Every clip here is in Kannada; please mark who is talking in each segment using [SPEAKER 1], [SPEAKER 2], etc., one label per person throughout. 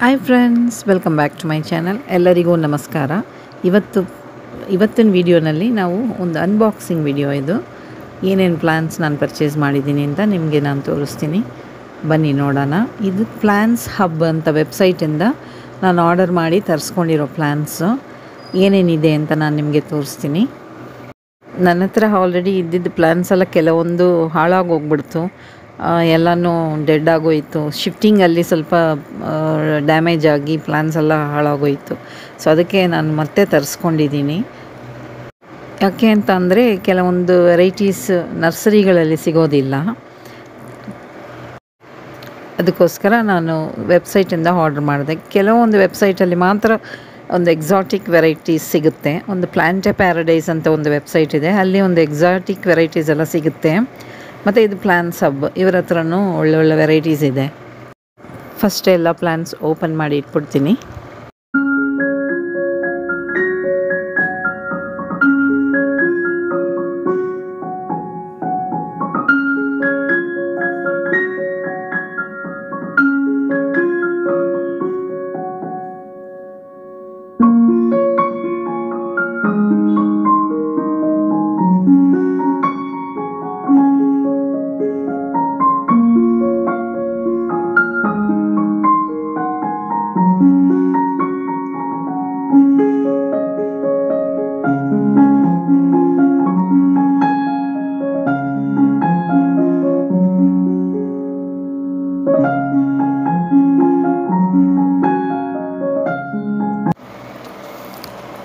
[SPEAKER 1] Hi friends, welcome back to my channel. ಎಲ್ಲರಿಗೂ ನಮಸ್ಕಾರ. ಇವತ್ತಿನ ವಿಡಿಯೋನಲ್ಲಿ ನಾವು ಒಂದು ಅನ್ಬಾಕ್ಸಿಂಗ್ ವಿಡಿಯೋ. ಇದು ಏನೇನು ಪ್ಲ್ಯಾನ್ಸ್ ನಾನು ಪರ್ಚೇಸ್ ಮಾಡಿದ್ದೀನಿ ಅಂತ ನಿಮಗೆ ನಾನು ತೋರಿಸ್ತೀನಿ. ಬನ್ನಿ ನೋಡೋಣ. ಇದು ಪ್ಲ್ಯಾನ್ಸ್ ಹಬ್ ಅಂತ ವೆಬ್ಸೈಟಿಂದ ನಾನು ಆರ್ಡರ್ ಮಾಡಿ ತರಿಸ್ಕೊಂಡಿರೋ ಪ್ಲ್ಯಾನ್ಸು ಏನೇನಿದೆ ಅಂತ ನಾನು ನಿಮಗೆ ತೋರಿಸ್ತೀನಿ. ನನ್ನ ಹತ್ರ ಆಲ್ರೆಡಿ ಇದ್ದಿದ್ದು ಪ್ಲ್ಯಾನ್ಸ್ ಎಲ್ಲ ಕೆಲವೊಂದು ಹಾಳಾಗೋಗ್ಬಿಡ್ತು, ಎಲ್ಲನೂ ಡೆಡ್ ಆಗೋಯಿತು. ಶಿಫ್ಟಿಂಗಲ್ಲಿ ಸ್ವಲ್ಪ ಡ್ಯಾಮೇಜ್ ಆಗಿ ಪ್ಲ್ಯಾನ್ಸ್ ಎಲ್ಲ ಹಾಳಾಗೋಯಿತು. ಸೊ ಅದಕ್ಕೆ ನಾನು ಮತ್ತೆ ತರಿಸ್ಕೊಂಡಿದ್ದೀನಿ. ಯಾಕೆ ಅಂತ ಅಂದರೆ ಕೆಲವೊಂದು ವೆರೈಟೀಸ್ ನರ್ಸರಿಗಳಲ್ಲಿ ಸಿಗೋದಿಲ್ಲ, ಅದಕ್ಕೋಸ್ಕರ ನಾನು ವೆಬ್ಸೈಟಿಂದ ಆರ್ಡ್ರ್ ಮಾಡಿದೆ. ಕೆಲವೊಂದು ವೆಬ್ಸೈಟಲ್ಲಿ ಮಾತ್ರ ಒಂದು ಎಕ್ಸಾಟಿಕ್ ವೆರೈಟೀಸ್ ಸಿಗುತ್ತೆ. ಒಂದು ಪ್ಲ್ಯಾಂಟೆ ಪ್ಯಾರಡೈಸ್ ಅಂತ ಒಂದು ವೆಬ್ಸೈಟ್ ಇದೆ, ಅಲ್ಲಿ ಒಂದು ಎಕ್ಸಾಟಿಕ್ ವೆರೈಟೀಸ್ ಎಲ್ಲ ಸಿಗುತ್ತೆ. ಮತ್ತು ಇದು ಪ್ಲ್ಯಾನ್ಸ್ ಹಬ್, ಇವರ ಹತ್ರನೂ ಒಳ್ಳೊಳ್ಳೆ ವೆರೈಟೀಸ್ ಇದೆ. ಫಸ್ಟ್ ಎಲ್ಲ ಪ್ಲ್ಯಾನ್ಸ್ ಓಪನ್ ಮಾಡಿ ಇಟ್ಬಿಡ್ತೀನಿ.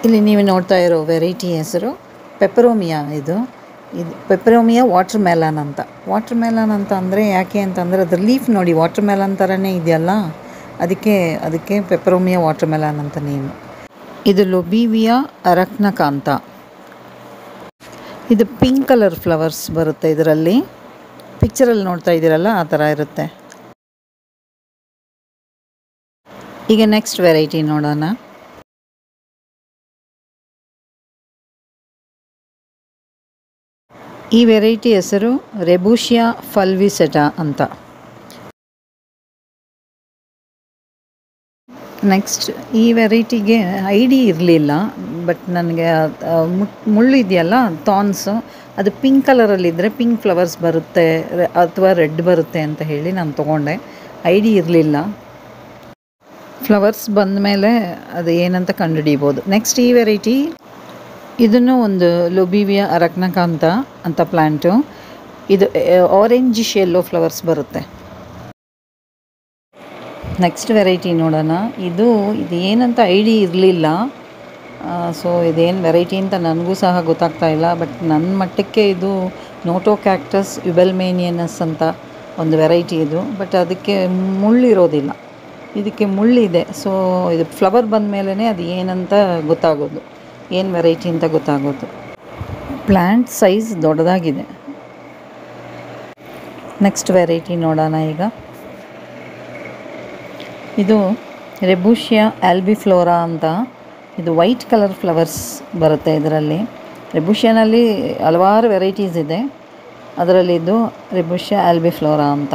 [SPEAKER 1] ಇಲ್ಲಿ ನೀವು ನೋಡ್ತಾ ಇರೋ ವೆರೈಟಿ ಹೆಸರು ಪೆಪರೋಮಿಯಾ. ಇದು ಪೆಪರೋಮಿಯಾ ವಾಟರ್ ಮೆಲನ್ ಅಂತ. ವಾಟರ್ ಮೆಲನ್ ಅಂತ ಅಂದರೆ ಯಾಕೆ ಅಂತಂದರೆ ಅದ್ರ ಲೀಫ್ ನೋಡಿ ವಾಟರ್ ಮೆಲನ್ ಥರನೇ ಇದೆಯಲ್ಲ, ಅದಕ್ಕೆ ಪೆಪರೋಮಿಯಾ ವಾಟರ್ ಮೆಲನ್ ಅಂತ ನೇಮು. ಇದು ಲೊಬೀವಿಯಾ ಅರಕ್ನಕಾಂತ. ಇದು ಪಿಂಕ್ ಕಲರ್ ಫ್ಲವರ್ಸ್ ಬರುತ್ತೆ ಇದರಲ್ಲಿ. ಪಿಕ್ಚರಲ್ಲಿ ನೋಡ್ತಾ ಇದ್ದೀರಲ್ಲ ಆ ಥರ ಇರುತ್ತೆ. ಈಗ ನೆಕ್ಸ್ಟ್ ವೆರೈಟಿ ನೋಡೋಣ. ಈ ವೆರೈಟಿ ಹೆಸರು ರೆಬುಷಿಯಾ ಫಲ್ವಿಸೆಟಾ ಅಂತ. ನೆಕ್ಸ್ಟ್ ಈ ವೆರೈಟಿಗೆ ಐಡಿ ಇರಲಿಲ್ಲ, ಬಟ್ ನನಗೆ ಮುಳ್ಳು ಇದೆಯಲ್ಲ ಥಾನ್ಸು, ಅದು ಪಿಂಕ್ ಕಲರಲ್ಲಿದ್ದರೆ ಪಿಂಕ್ ಫ್ಲವರ್ಸ್ ಬರುತ್ತೆ ಅಥವಾ ರೆಡ್ ಬರುತ್ತೆ ಅಂತ ಹೇಳಿ ನಾನು ತೊಗೊಂಡೆ. ಐಡಿ ಇರಲಿಲ್ಲ. ಫ್ಲವರ್ಸ್ ಬಂದ ಮೇಲೆ ಅದು ಏನಂತ ಕಂಡುಹಿಡಿಬೋದು. ನೆಕ್ಸ್ಟ್ ಈ ವೆರೈಟಿ, ಇದನ್ನು ಒಂದು ಲೊಬೀವಿಯಾ ಅರಕ್ನಕಾಂತ ಅಂತ ಪ್ಲ್ಯಾಂಟು. ಇದು ಆರೆಂಜಿಶ್ ಯೆಲ್ಲೋ ಫ್ಲವರ್ಸ್ ಬರುತ್ತೆ. ನೆಕ್ಸ್ಟ್ ವೆರೈಟಿ ನೋಡೋಣ. ಇದು ಏನಂತ ಐಡಿ ಇರಲಿಲ್ಲ, ಸೊ ಇದೇನು ವೆರೈಟಿ ಅಂತ ನನಗೂ ಸಹ ಗೊತ್ತಾಗ್ತಾ ಇಲ್ಲ. ಬಟ್ ನನ್ನ ಮಟ್ಟಕ್ಕೆ ಇದು ನೋಟೋ ಕ್ಯಾಕ್ಟಸ್ ಯುಬೆಲ್ಮೇನಿಯನಸ್ ಅಂತ ಒಂದು ವೆರೈಟಿ ಇದು. ಬಟ್ ಅದಕ್ಕೆ ಮುಳ್ಳಿರೋದಿಲ್ಲ, ಇದಕ್ಕೆ ಮುಳ್ಳಿದೆ. ಸೊ ಇದು ಫ್ಲವರ್ ಬಂದ ಮೇಲೇ ಅದು ಏನಂತ ಗೊತ್ತಾಗೋದು, ಏನು ವೆರೈಟಿ ಅಂತ ಗೊತ್ತಾಗೋದು. ಪ್ಲ್ಯಾಂಟ್ ಸೈಜ್ ದೊಡ್ಡದಾಗಿದೆ. ನೆಕ್ಸ್ಟ್ ವೆರೈಟಿ ನೋಡೋಣ ಈಗ. ಇದು ರೆಬುಷಿಯಾ ಆಲ್ಬಿಫ್ಲೋರಾ ಅಂತ. ಇದು ವೈಟ್ ಕಲರ್ ಫ್ಲವರ್ಸ್ ಬರುತ್ತೆ ಇದರಲ್ಲಿ. ರೆಬುಷಿಯಾನಲ್ಲಿ ಹಲವಾರು ವೆರೈಟೀಸ್ ಇದೆ, ಅದರಲ್ಲಿ ಇದು ರೆಬುಷಿಯಾ ಆಲ್ಬಿಫ್ಲೋರಾ ಅಂತ.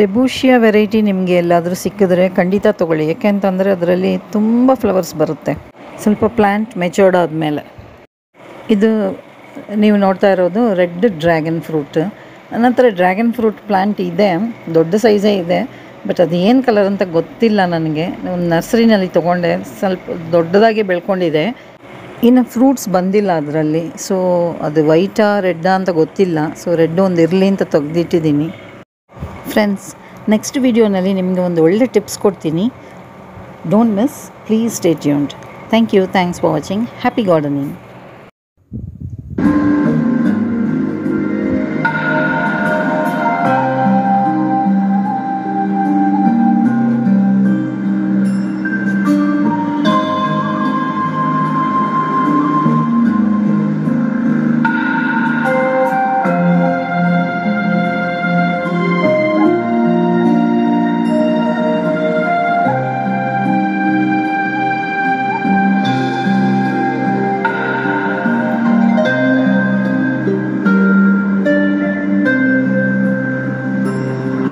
[SPEAKER 1] ರೆಬುಷಿಯಾ ವೆರೈಟಿ ನಿಮಗೆ ಎಲ್ಲಾದರೂ ಸಿಕ್ಕಿದ್ರೆ ಖಂಡಿತ ತೊಗೊಳ್ಳಿ, ಯಾಕೆಂತಂದರೆ ಅದರಲ್ಲಿ ತುಂಬ ಫ್ಲವರ್ಸ್ ಬರುತ್ತೆ ಸ್ವಲ್ಪ ಪ್ಲ್ಯಾಂಟ್ ಮೆಚೂರ್ಡ್ ಆದಮೇಲೆ. ಇದು ನೀವು ನೋಡ್ತಾ ಇರೋದು ರೆಡ್ ಡ್ರ್ಯಾಗನ್ ಫ್ರೂಟ್. ನನ್ನ ಹತ್ರ ಡ್ರ್ಯಾಗನ್ ಫ್ರೂಟ್ ಪ್ಲ್ಯಾಂಟ್ ಇದೆ, ದೊಡ್ಡ ಸೈಜೇ ಇದೆ. ಬಟ್ ಅದು ಏನು ಕಲರ್ ಅಂತ ಗೊತ್ತಿಲ್ಲ ನನಗೆ. ಒಂದು ನರ್ಸರಿನಲ್ಲಿ ತೊಗೊಂಡೆ, ಸ್ವಲ್ಪ ದೊಡ್ಡದಾಗಿ ಬೆಳ್ಕೊಂಡಿದೆ. ಇನ್ನು ಫ್ರೂಟ್ಸ್ ಬಂದಿಲ್ಲ ಅದರಲ್ಲಿ, ಸೊ ಅದು ವೈಟಾ ರೆಡ್ಡಾ ಅಂತ ಗೊತ್ತಿಲ್ಲ. ಸೊ ರೆಡ್ ಒಂದು ಇರಲಿ ಅಂತ ತೆಗೆದಿಟ್ಟಿದ್ದೀನಿ. ಫ್ರೆಂಡ್ಸ್, ನೆಕ್ಸ್ಟ್ ವಿಡಿಯೋನಲ್ಲಿ ನಿಮಗೆ ಒಂದು ಒಳ್ಳೆ ಟಿಪ್ಸ್ ಕೊಡ್ತೀನಿ. Don't miss, please stay tuned. Thank you. Thanks for watching. Happy gardening.